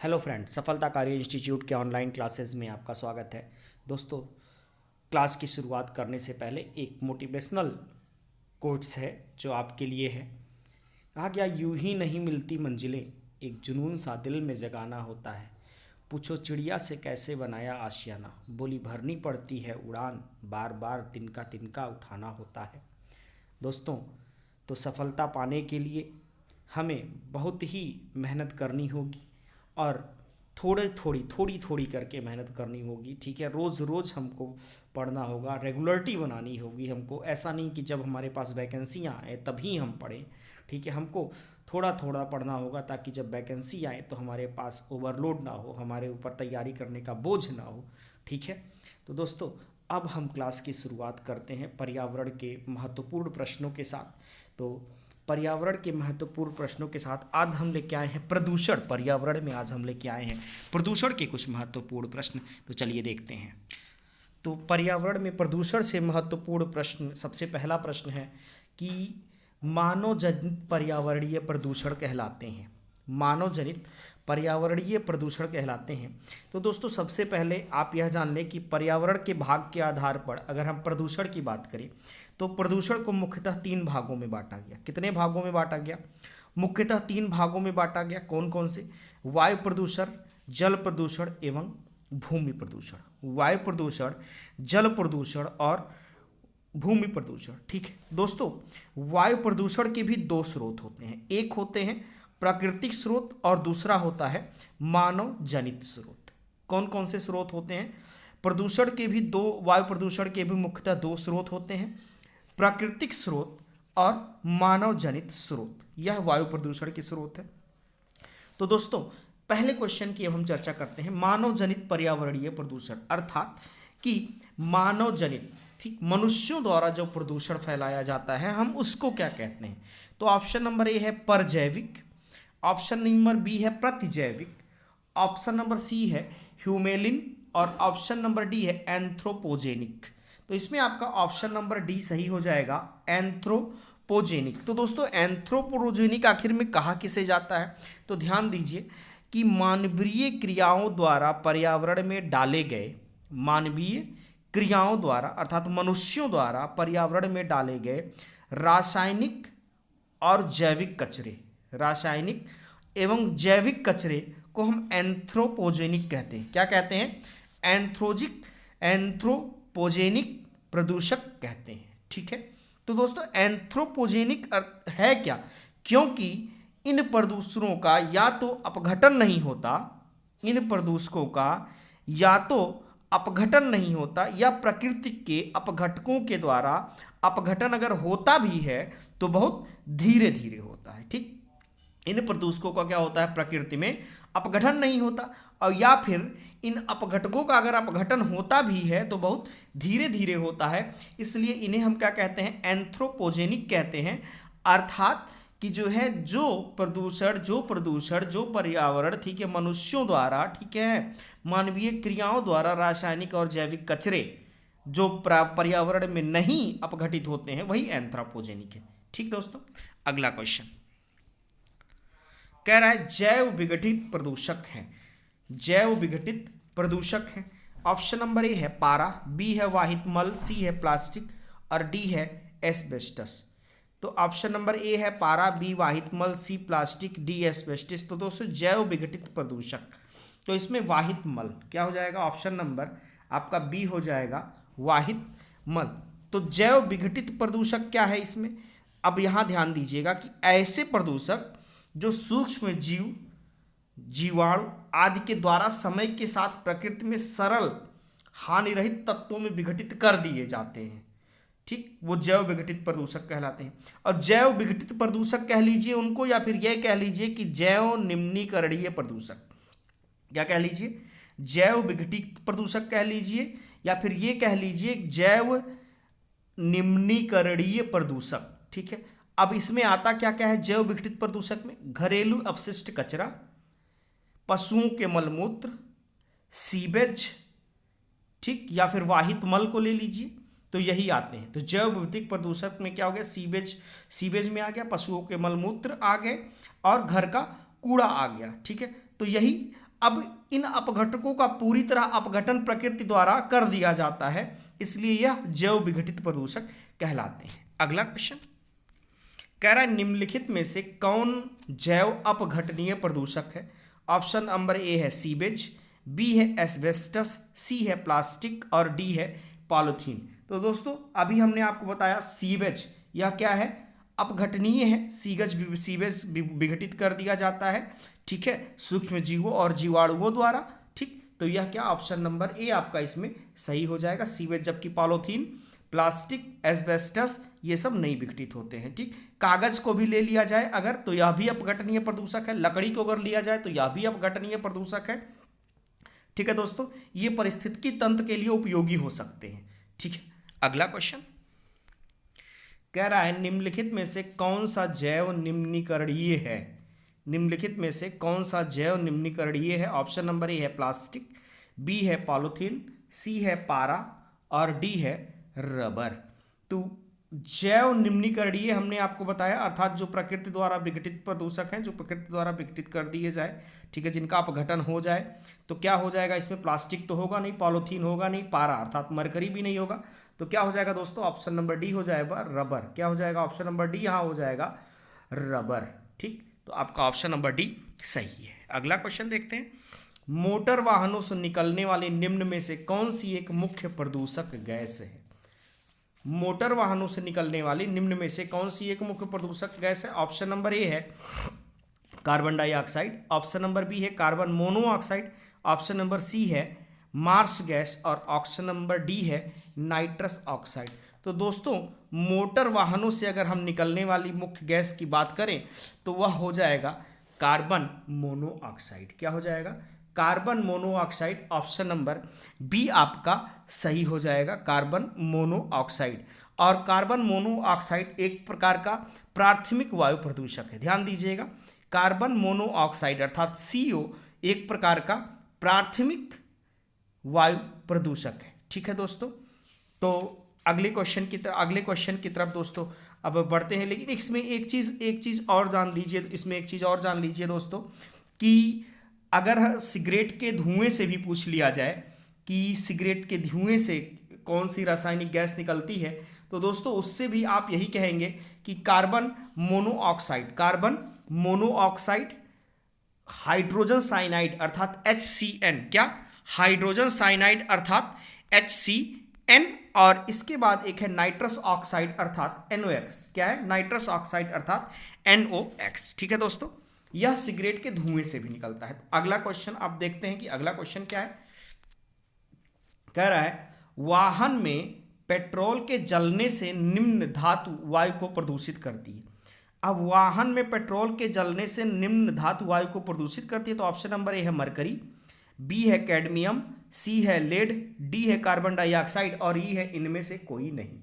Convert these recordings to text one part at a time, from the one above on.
Hello friend, सफलता कार्य institute के ऑनलाइन क्लासेस में आपका स्वागत है। दोस्तों, क्लास की शुरुआत करने से पहले एक मोटिवेशनल कोट्स है जो आपके लिए है। कहा गया, यूं ही नहीं मिलती मंजिलें, एक जुनून सा दिल में जगाना होता है। पूछो चिड़िया से कैसे बनाया आशियाना, बोली भरनी पड़ती है उड़ान, बार बार तिनका तिनका उठाना होता है। दोस्तों, तो सफलता पाने के लिए हमें बहुत ही मेहनत करनी होगी और थोड़ी थोड़ी करके मेहनत करनी होगी। ठीक है, रोज़ रोज़ हमको पढ़ना होगा, रेगुलरिटी बनानी होगी हमको। ऐसा नहीं कि जब हमारे पास वैकेंसियाँ आए तभी हम पढ़ें। ठीक है, हमको थोड़ा थोड़ा पढ़ना होगा ताकि जब वैकेंसी आए तो हमारे पास ओवरलोड ना हो, हमारे ऊपर तैयारी करने का बोझ ना हो। ठीक है, तो दोस्तों अब हम क्लास की शुरुआत करते हैं पर्यावरण के महत्वपूर्ण प्रश्नों के साथ। तो पर्यावरण के महत्वपूर्ण प्रश्नों के साथ आज हम लेके आए हैं प्रदूषण। पर्यावरण में आज हम लेके आए हैं प्रदूषण के कुछ महत्वपूर्ण प्रश्न। तो चलिए देखते हैं। तो पर्यावरण में प्रदूषण से महत्वपूर्ण प्रश्न, सबसे पहला प्रश्न है कि मानव जनित पर्यावरणीय प्रदूषण कहलाते हैं। मानव जनित पर्यावरणीय प्रदूषण कहलाते हैं। तो दोस्तों सबसे पहले आप यह जान लें कि पर्यावरण के भाग के आधार पर अगर हम प्रदूषण की बात करें तो प्रदूषण को मुख्यतः 3 भागों में बांटा गया। कितने भागों में बांटा गया? मुख्यतः 3 भागों में बांटा गया। कौन कौन से? वायु प्रदूषण, जल प्रदूषण एवं भूमि प्रदूषण। वायु प्रदूषण, जल प्रदूषण और भूमि प्रदूषण। ठीक है दोस्तों, वायु प्रदूषण के भी 2 स्रोत होते हैं। एक होते हैं प्राकृतिक स्रोत और दूसरा होता है मानव जनित स्रोत। कौन कौन से स्रोत होते हैं? प्रदूषण के भी 2, वायु प्रदूषण के भी मुख्यतः 2 स्रोत होते हैं, प्राकृतिक स्रोत और मानव जनित स्रोत। यह वायु प्रदूषण के स्रोत है। तो दोस्तों पहले क्वेश्चन की अब हम चर्चा करते हैं, मानव जनित पर्यावरणीय प्रदूषण, अर्थात कि मानव जनित, ठीक, मनुष्यों द्वारा जो प्रदूषण फैलाया जाता है हम उसको क्या कहते हैं? तो ऑप्शन नंबर ए है परजैविक, ऑप्शन नंबर बी है प्रतिजैविक, ऑप्शन नंबर सी है ह्यूमेलिन और ऑप्शन नंबर डी है एंथ्रोपोजेनिक। तो इसमें आपका ऑप्शन नंबर डी सही हो जाएगा, एंथ्रोपोजेनिक। तो दोस्तों एंथ्रोपोजेनिक आखिर में कहा किसे जाता है? तो ध्यान दीजिए कि मानवीय क्रियाओं द्वारा पर्यावरण में डाले गए, मानवीय क्रियाओं द्वारा अर्थात मनुष्यों द्वारा पर्यावरण में डाले गए रासायनिक और जैविक कचरे, रासायनिक एवं जैविक कचरे को हम एंथ्रोपोजेनिक कहते हैं। क्या कहते हैं? एंथ्रोपोजेनिक प्रदूषक कहते हैं। ठीक है, तो दोस्तों एंथ्रोपोजेनिक अर्थ है क्या? क्योंकि इन प्रदूषणों का या तो अपघटन नहीं होता, इन प्रदूषकों का या तो अपघटन नहीं होता या प्रकृति के अपघटकों के द्वारा अपघटन अगर होता भी है तो बहुत धीरे धीरे होता है। ठीक, इन प्रदूषकों का क्या होता है? प्रकृति में अपघटन नहीं होता, और या फिर इन अपघटकों का अगर अपघटन होता भी है तो बहुत धीरे धीरे होता है। इसलिए इन्हें हम क्या कहते हैं? एंथ्रोपोजेनिक कहते हैं। अर्थात कि जो है जो प्रदूषण जो पर्यावरण, ठीक है, मनुष्यों द्वारा, ठीक है, मानवीय क्रियाओं द्वारा रासायनिक और जैविक कचरे जो पर्यावरण में नहीं अपघटित होते हैं वही एंथ्रोपोजेनिक है। ठीक दोस्तों, अगला क्वेश्चन कह रहा है जैव विघटित प्रदूषक है। जैव विघटित प्रदूषक है। ऑप्शन नंबर ए है पारा, बी है वाहित मल, सी है प्लास्टिक और डी है एस्बेस्टस। तो ऑप्शन नंबर ए है पारा, बी वाहित मल, सी प्लास्टिक, डी एस्बेस्टस। तो दोस्तों जैव विघटित प्रदूषक, तो इसमें वाहित मल क्या हो जाएगा? ऑप्शन नंबर आपका बी हो जाएगा, वाहित मल। तो जैव विघटित प्रदूषक क्या है इसमें? अब यहाँ ध्यान दीजिएगा कि ऐसे प्रदूषक जो सूक्ष्म जीव, जीवाणु आदि के द्वारा समय के साथ प्रकृति में सरल हानिरहित तत्वों में विघटित कर दिए जाते हैं, ठीक, वो जैव विघटित प्रदूषक कहलाते हैं। और जैव विघटित प्रदूषक कह लीजिए उनको, या फिर यह कह लीजिए कि जैव निम्नीकरणीय प्रदूषक। क्या कह लीजिए? जैव विघटित प्रदूषक कह लीजिए, या फिर ये कह लीजिए जैव निम्नीकरणीय प्रदूषक। ठीक है, अब इसमें आता क्या क्या है जैव विघटित प्रदूषक में? घरेलू अपशिष्ट कचरा, पशुओं के मलमूत्र, सीवेज, ठीक, या फिर वाहित मल को ले लीजिए, तो यही आते हैं। तो जैव विघटित प्रदूषक में क्या हो गया? सीवेज में आ गया, पशुओं के मलमूत्र आ गए और घर का कूड़ा आ गया। ठीक है, तो यही अब इन अपघटकों का पूरी तरह अपघटन प्रकृति द्वारा कर दिया जाता है, इसलिए यह जैव विघटित प्रदूषक कहलाते हैं। अगला क्वेश्चन कह रहा है निम्नलिखित में से कौन जैव अपघटनीय प्रदूषक है। ऑप्शन नंबर ए है सीवेज, बी है एस्बेस्टस, सी है प्लास्टिक और डी है पॉलीथीन। तो दोस्तों अभी हमने आपको बताया सीवेज, यह क्या है, अपघटनीय है। सीवेज विघटित कर दिया जाता है, ठीक है, सूक्ष्म जीवों और जीवाणुओं द्वारा, ठीक। तो यह क्या, ऑप्शन नंबर ए आपका इसमें सही हो जाएगा, सीवेज। जबकि पॉलीथीन, प्लास्टिक, एस्बेस्टस ये सब नहीं विघटित होते हैं, ठीक। कागज को भी ले लिया जाए अगर तो यह भी अपघटनीय प्रदूषक है, लकड़ी को अगर लिया जाए तो यह भी अपघटनीय प्रदूषक है, ठीक है दोस्तों। ये पारिस्थितिकी तंत्र के लिए उपयोगी हो सकते हैं, ठीक है। अगला क्वेश्चन कह रहा है निम्नलिखित में से कौन सा जैव निम्नीकरणीय है। निम्नलिखित में से कौन सा जैव निम्नीकरणीय है। ऑप्शन नंबर ए है प्लास्टिक, बी है पॉलीथीन, सी है पारा और डी है रबर। तो जैव निम्नीकरणीय हमने आपको बताया, अर्थात जो प्रकृति द्वारा विघटित प्रदूषक हैं, जो प्रकृति द्वारा विघटित कर दिए जाए, ठीक है, जिनका अपघटन हो जाए। तो क्या हो जाएगा इसमें, प्लास्टिक तो होगा नहीं, पॉलीथीन होगा नहीं, पारा अर्थात मरकरी भी नहीं होगा। तो क्या हो जाएगा दोस्तों, ऑप्शन नंबर डी हो जाएगा रबर। क्या हो जाएगा, ऑप्शन नंबर डी यहाँ हो जाएगा रबर, ठीक। तो आपका ऑप्शन नंबर डी सही है। अगला क्वेश्चन देखते हैं, मोटर वाहनों से निकलने वाले निम्न में से कौन सी एक मुख्य प्रदूषक गैस है। मोटर वाहनों से निकलने वाली निम्न में से कौन सी एक मुख्य प्रदूषक गैस है। ऑप्शन नंबर ए है carbon dioxide, option number B है carbon monoxide, option number C है मार्स गैस और ऑप्शन नंबर डी है नाइट्रस ऑक्साइड। तो दोस्तों मोटर वाहनों से अगर हम निकलने वाली मुख्य गैस की बात करें तो वह हो जाएगा कार्बन मोनोऑक्साइड। क्या हो जाएगा, carbon monoxide. Option number B आपका सही हो जाएगा, कार्बन मोनोऑक्साइड। और कार्बन मोनोऑक्साइड एक प्रकार का प्राथमिक वायु प्रदूषक है, ध्यान दीजिएगा। कार्बन मोनोऑक्साइड अर्थात CO एक प्रकार का प्राथमिक वायु प्रदूषक है, ठीक है दोस्तों। तो अगले क्वेश्चन की तरफ दोस्तों अब बढ़ते हैं। लेकिन इसमें एक चीज़ और जान लीजिए, दोस्तों कि अगर सिगरेट के धुएं से भी पूछ लिया जाए कि सिगरेट के धुएं से कौन सी रासायनिक गैस निकलती है, तो दोस्तों उससे भी आप यही कहेंगे कि कार्बन मोनोऑक्साइड हाइड्रोजन साइनाइड अर्थात HCN, क्या, हाइड्रोजन साइनाइड अर्थात HCN। और इसके बाद एक है नाइट्रस ऑक्साइड अर्थात NOx। क्या है, नाइट्रस ऑक्साइड अर्थात NOx, ठीक है दोस्तों। यह सिगरेट के धुएं से भी निकलता है। अगला क्वेश्चन आप देखते हैं कि अगला क्वेश्चन क्या है। कह रहा है वाहन में पेट्रोल के जलने से निम्न धातु वायु को प्रदूषित करती है। अब वाहन में पेट्रोल के जलने से निम्न धातु वायु को प्रदूषित करती है। तो ऑप्शन नंबर ए है मरकरी, बी है कैडमियम, सी है लेड, डी है कार्बन डाइऑक्साइड और ई है इनमें से कोई नहीं।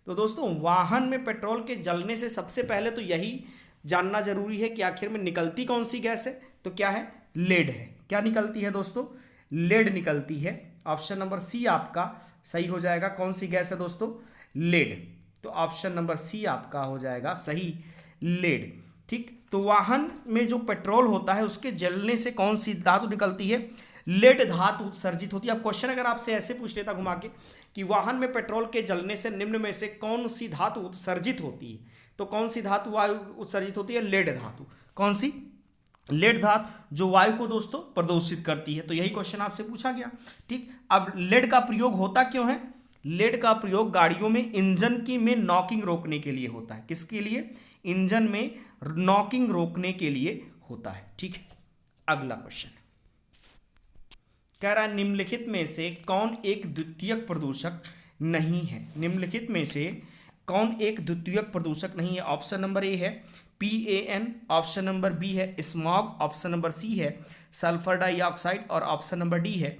तो दोस्तों वाहन में पेट्रोल के जलने से सबसे पहले तो यही जानना जरूरी है कि आखिर में निकलती कौन सी गैस है। तो क्या है, लेड है। क्या निकलती है दोस्तों, लेड निकलती है। ऑप्शन नंबर सी आपका सही हो जाएगा। कौन सी गैस है दोस्तों, लेड। तो ऑप्शन नंबर सी आपका हो जाएगा सही, लेड, ठीक। तो वाहन में जो पेट्रोल होता है उसके जलने से कौन सी धातु निकलती है, लेड धातु उत्सर्जित होती है। अब क्वेश्चन अगर आपसे ऐसे पूछ लेता घुमा के कि वाहन में पेट्रोल के जलने से निम्न में से कौन सी धातु उत्सर्जित होती है, तो कौन सी धातु वायु उत्सर्जित होती है, लेड धातु। कौन सी, लेड धातु जो वायु को दोस्तों प्रदूषित करती है। तो यही क्वेश्चन आपसे पूछा गया, ठीक। अब लेड का प्रयोग होता क्यों है, लेड का प्रयोग गाड़ियों में इंजन की में नॉकिंग रोकने के लिए होता है। किसके लिए, इंजन में नॉकिंग रोकने के लिए होता है, ठीक है। अगला क्वेश्चन कह रहा है निम्नलिखित में से कौन एक द्वितीयक प्रदूषक नहीं है। निम्नलिखित में से कौन एक द्वितीयक प्रदूषक नहीं है। ऑप्शन नंबर ए है PAN, ऑप्शन नंबर बी है स्मॉग, ऑप्शन नंबर सी है सल्फर डाइऑक्साइड और ऑप्शन नंबर डी है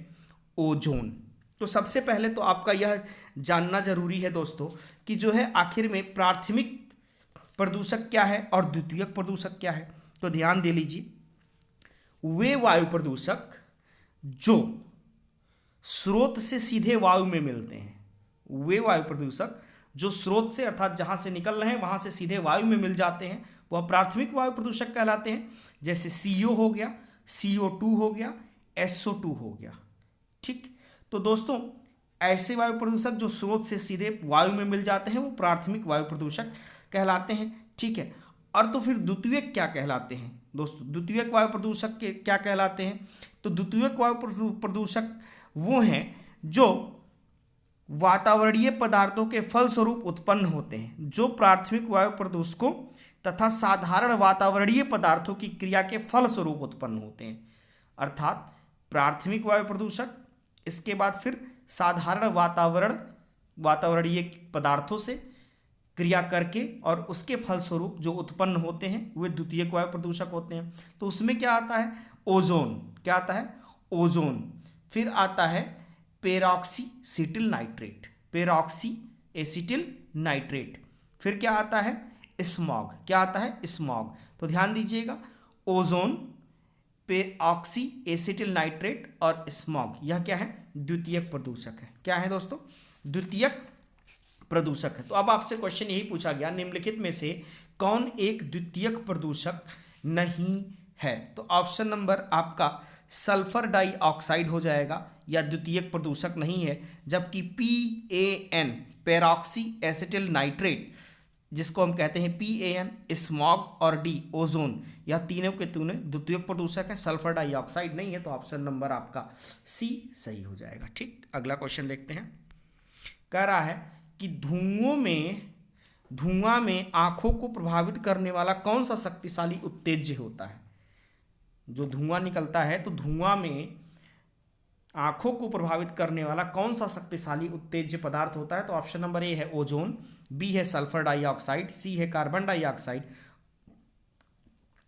ओजोन। तो सबसे पहले तो आपका यह जानना जरूरी है दोस्तों कि जो है आखिर में प्राथमिक प्रदूषक क्या है और द्वितीयक प्रदूषक क्या है। तो ध्यान दे लीजिए, वे वायु प्रदूषक जो स्रोत से सीधे वायु में मिलते हैं, वे वायु प्रदूषक जो स्रोत से अर्थात जहां से निकल रहे हैं वहां से सीधे वायु में मिल जाते हैं, वह प्राथमिक वायु प्रदूषक कहलाते हैं। जैसे CO हो गया, CO2 हो गया, SO2 हो गया। ठीक, तो दोस्तों ऐसे वायु प्रदूषक जो स्रोत से सीधे वायु में मिल जाते हैं वो प्राथमिक वायु प्रदूषक कहलाते हैं। ठीक है, और तो फिर द्वितीयक क्या कहलाते हैं दोस्तों? द्वितीयक वायु प्रदूषक के क्या कहलाते हैं? तो द्वितीयक वायु प्रदूषक वो हैं जो वातावरणीय पदार्थों के फलस्वरूप उत्पन्न होते हैं, जो प्राथमिक वायु प्रदूषकों तथा साधारण वातावरणीय पदार्थों की क्रिया के फलस्वरूप उत्पन्न होते हैं। अर्थात प्राथमिक वायु प्रदूषक, इसके बाद फिर साधारण वातावरणीय पदार्थों से क्रिया करके और उसके फलस्वरूप जो उत्पन्न होते हैं वे द्वितीयक वायु प्रदूषक होते हैं। तो उसमें क्या आता है? ओजोन। क्या आता है? ओजोन। फिर आता है पेरॉक्सी एसिटिल नाइट्रेट, पेरॉक्सी एसिटिल नाइट्रेट। फिर क्या आता है? स्मॉग। क्या आता है? स्मॉग। तो ध्यान दीजिएगा, ओजोन, पेरॉक्सी एसिटिल नाइट्रेट और स्मॉग, यह क्या है? द्वितीयक प्रदूषक है। क्या है दोस्तों? द्वितीयक प्रदूषक है। तो अब आपसे क्वेश्चन यही पूछा गया, निम्नलिखित में से कौन एक द्वितीयक प्रदूषक नहीं है? तो ऑप्शन नंबर आपका सल्फर डाइऑक्साइड हो जाएगा, या द्वितीयक प्रदूषक नहीं है। जबकि PAN, पेरॉक्सी एसिटिल नाइट्रेट, जिसको हम कहते हैं PAN, स्मॉग और D, ओजोन, यह तीनों के तीनों द्वितीयक प्रदूषक है। सल्फर डाइऑक्साइड नहीं है। तो ऑप्शन नंबर आपका C सही हो जाएगा। ठीक, अगला क्वेश्चन देखते हैं। कह रहा है कि धुआं में आंखों को प्रभावित करने वाला कौन सा शक्तिशाली उत्तेज्य होता है? जो धुआं निकलता है, तो धुआं में आंखों को प्रभावित करने वाला कौन सा शक्तिशाली उत्तेज्य पदार्थ होता है? तो ऑप्शन नंबर ए है ओजोन, बी है सल्फर डाइऑक्साइड, सी है कार्बन डाइऑक्साइड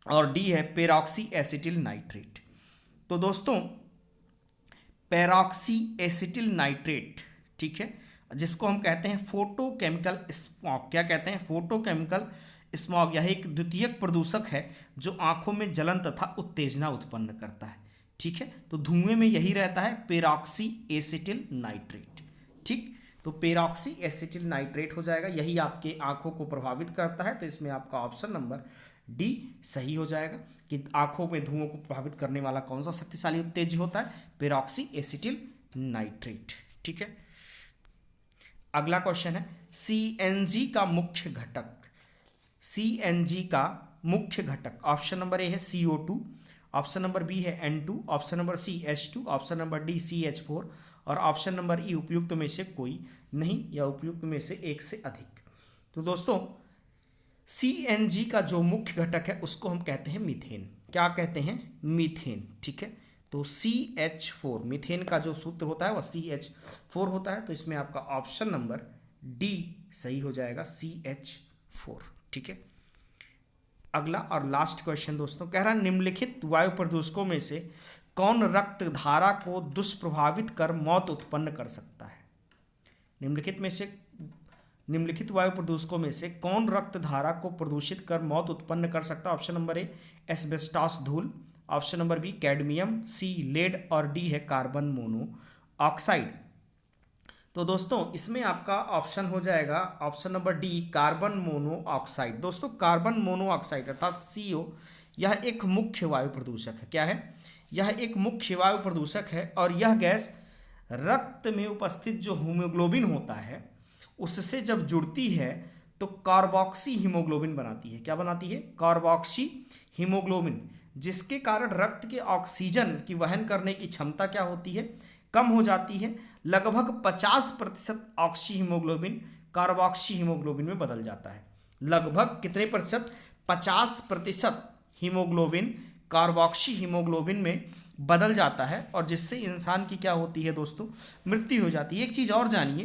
और डी है पेरॉक्सी एसिटिल नाइट्रेट। तो दोस्तों पेरॉक्सी एसिटिल नाइट्रेट, ठीक है, जिसको हम कहते हैं फोटोकेमिकल स्मॉग। क्या कहते हैं? Photochemical smog. यह एक द्वितीयक प्रदूषक है जो आंखों में जलन तथा उत्तेजना उत्पन्न करता है। ठीक है, तो धुएं में यही रहता है, पेरॉक्सी एसिटिल नाइट्रेट। ठीक, तो पेरॉक्सी एसिटिल नाइट्रेट हो जाएगा, यही आपके आंखों को प्रभावित करता है। तो इसमें आपका ऑप्शन नंबर डी सही हो जाएगा कि आंखों में धुओं को प्रभावित करने वाला कौन सा शक्तिशाली उत्तेज्य होता है? पेरॉक्सी एसिटिल नाइट्रेट। ठीक है, अगला क्वेश्चन है CNG का मुख्य घटक। CNG का मुख्य घटक, ऑप्शन नंबर ए है CO2, ऑप्शन नंबर बी है N2, option number C H2, option number D CH4 और ऑप्शन नंबर ई उपयुक्त में से कोई नहीं या उपयुक्त में से एक से अधिक। तो दोस्तों CNG का जो मुख्य घटक है उसको हम कहते हैं मीथेन। क्या कहते हैं? मीथेन। ठीक है, तो CH4, मीथेन का जो सूत्र होता है वह CH4 होता है। तो इसमें आपका ऑप्शन नंबर डी सही हो जाएगा, CH4। ठीक है, अगला और लास्ट क्वेश्चन दोस्तों कह रहा है निम्नलिखित वायु प्रदूषकों में से कौन रक्त धारा को दुष्प्रभावित कर मौत उत्पन्न कर सकता है? निम्नलिखित वायु प्रदूषकों में से कौन रक्त धारा को प्रदूषित कर मौत उत्पन्न कर सकता है? ऑप्शन नंबर ए एस्बेस्टॉस धूल, ऑप्शन नंबर बी कैडमियम, सी लेड और डी है कार्बन मोनोऑक्साइड। तो दोस्तों इसमें आपका ऑप्शन हो जाएगा option number D carbon monoxide. दोस्तों कार्बन मोनोऑक्साइड अर्थात CO यह एक मुख्य वायु प्रदूषक है। क्या है? यह एक मुख्य वायु प्रदूषक है और यह गैस रक्त में उपस्थित जो हीमोग्लोबिन होता है उससे जब जुड़ती है तो कार्बोक्सी हीमोग्लोबिन बनाती है। क्या बनाती है? कार्बोक्सी हीमोग्लोबिन, जिसके कारण रक्त के ऑक्सीजन की वहन करने की क्षमता क्या होती है? कम हो जाती है। लगभग 50% ऑक्सी हीमोग्लोबिन कार्बोक्सी हीमोग्लोबिन में बदल जाता है। लगभग कितने प्रतिशत? 50% हीमोग्लोबिन कार्बोक्सी हीमोग्लोबिन में बदल जाता है और जिससे इंसान की क्या होती है दोस्तों? मृत्यु हो जाती है। एक चीज़ और जानिए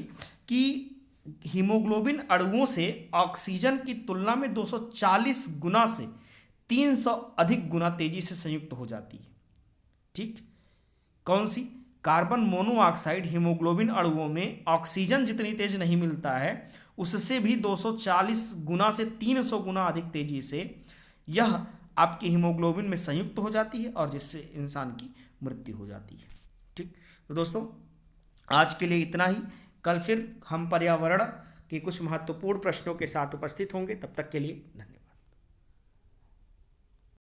कि हीमोग्लोबिन अणुओं से ऑक्सीजन की तुलना में 240 गुना से 300 अधिक गुना तेजी से संयुक्त हो जाती है। ठीक, कौन सी? कार्बन मोनोऑक्साइड हीमोग्लोबिन अणुओं में ऑक्सीजन जितनी तेज नहीं मिलता है उससे भी 240 गुना से 300 गुना अधिक तेजी से यह आपके हीमोग्लोबिन में संयुक्त हो जाती है और जिससे इंसान की मृत्यु हो जाती है। ठीक, तो दोस्तों आज के लिए इतना ही। कल फिर हम पर्यावरण के कुछ महत्वपूर्ण प्रश्नों के साथ उपस्थित होंगे। तब तक के लिए धन्यवाद।